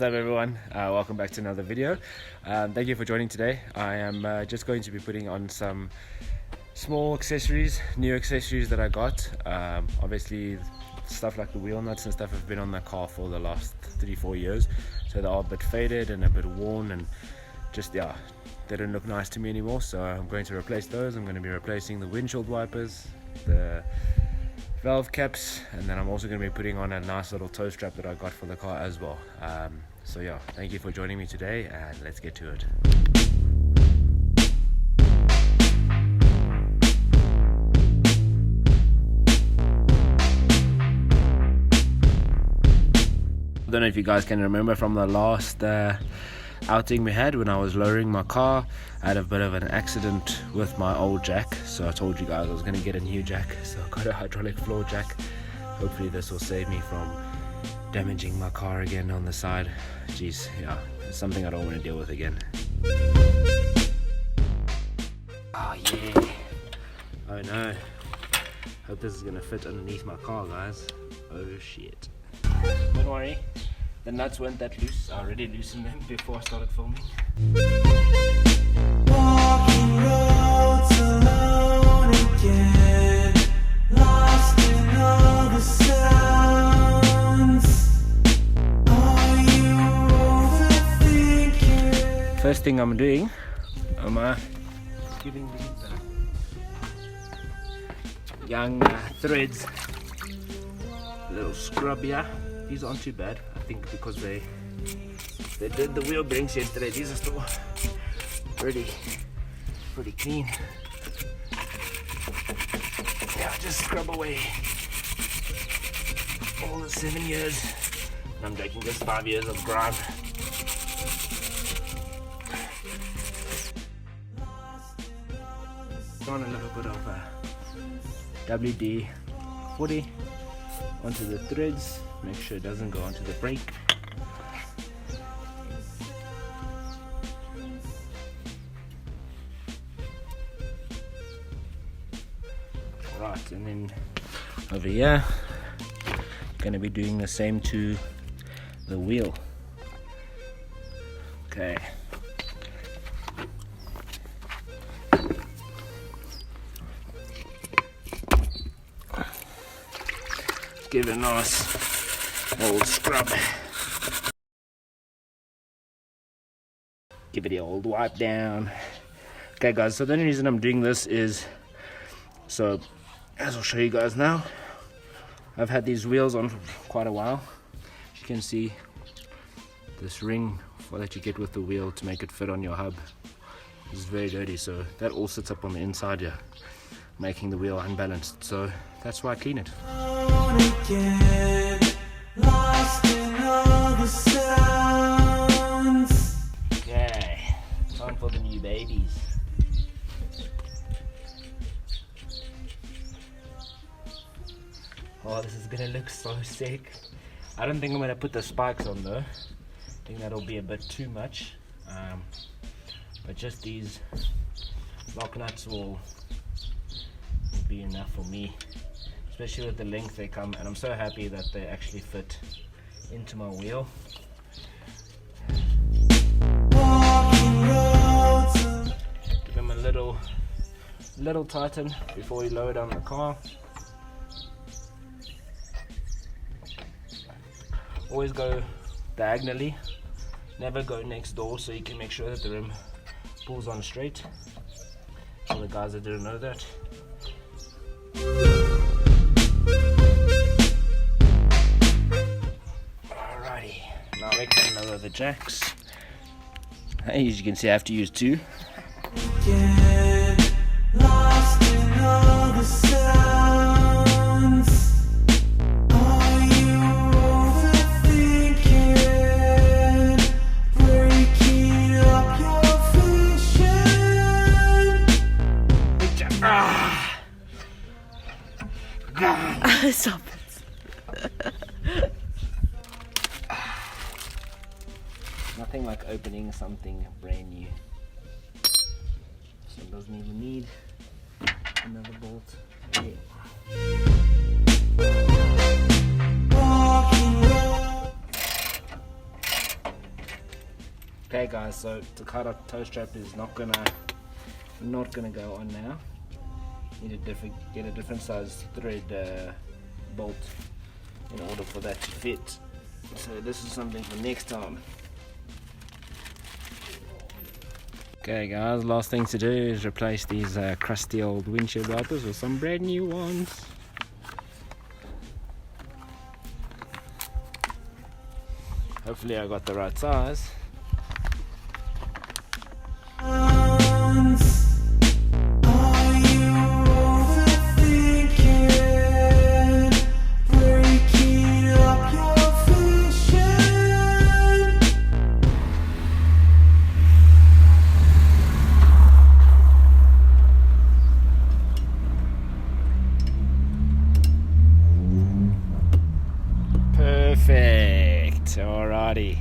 up everyone? Welcome back to another video. Thank you for joining today. I am just going to be putting on some small accessories, new accessories that I got. Obviously stuff like the wheel nuts and stuff have been on the car for the last 3-4 years, so they are a bit faded and a bit worn, and just they don't look nice to me anymore, so I'm going to replace those. I'm going to be replacing the windshield wipers, the valve caps, and then I'm also going to be putting on a nice little toe strap that I got for the car as well. So yeah, thank you for joining me today, and let's get to it. I don't know if you guys can remember from the last outing we had when I was lowering my car. I had a bit of an accident with my old jack, so I told you guys I was going to get a new jack, so I got a hydraulic floor jack. Hopefully this will save me from damaging my car again on the side. Jeez, yeah, it's something I don't want to deal with again. Oh yeah, oh no, hope this is going to fit underneath my car, guys. Oh shit. Don't worry, the nuts weren't that loose. I already loosened them before I started filming. Walking roads alone again, lost in all the sounds. Are you overthinking? First thing I'm doing, I'm giving these young threads a little scrub here. These aren't too bad, I think, because they did the wheel bearings yesterday. These are still pretty clean. Yeah, just scrub away all the 7 years. I'm joking, just 5 years of grime. On a little bit of WD-40 onto the threads. Make sure it doesn't go onto the brake. Right, and then over here, gonna be doing the same to the wheel. Okay. Give it a nice old scrub. Give it the old wipe down. Okay guys, so the only reason I'm doing this is, so as I'll show you guys now, I've had these wheels on for quite a while. As you can see, this ring that you get with the wheel to make it fit on your hub is very dirty, so that all sits up on the inside here, making the wheel unbalanced. So that's why I clean it. Again, lost in all the sounds. Okay, time for the new babies. Oh, this is gonna look so sick. I don't think I'm gonna put the spikes on though. I think that'll be a bit too much. But just these lock nuts will be enough for me, especially with the length they come, and I'm so happy that they actually fit into my wheel. Give them a little tighten before we lower down the car. Always go diagonally, never go next door, so you can make sure that the rim pulls on straight. For the guys that didn't know that. Alrighty, now we can lower the jacks. As you can see, I have to use two. Get lost in all the sounds. Are you overthinking? Breaking up your vision. Stop it. Nothing like opening something brand new. So it doesn't even need another bolt. Okay. guys. So the card toe strap is not gonna go on now. Need to get a different size thread bolt in order for that to fit. So this is something for next time. Okay guys, last thing to do is replace these crusty old windshield wipers with some brand new ones. Hopefully I got the right size. Perfect. Alrighty.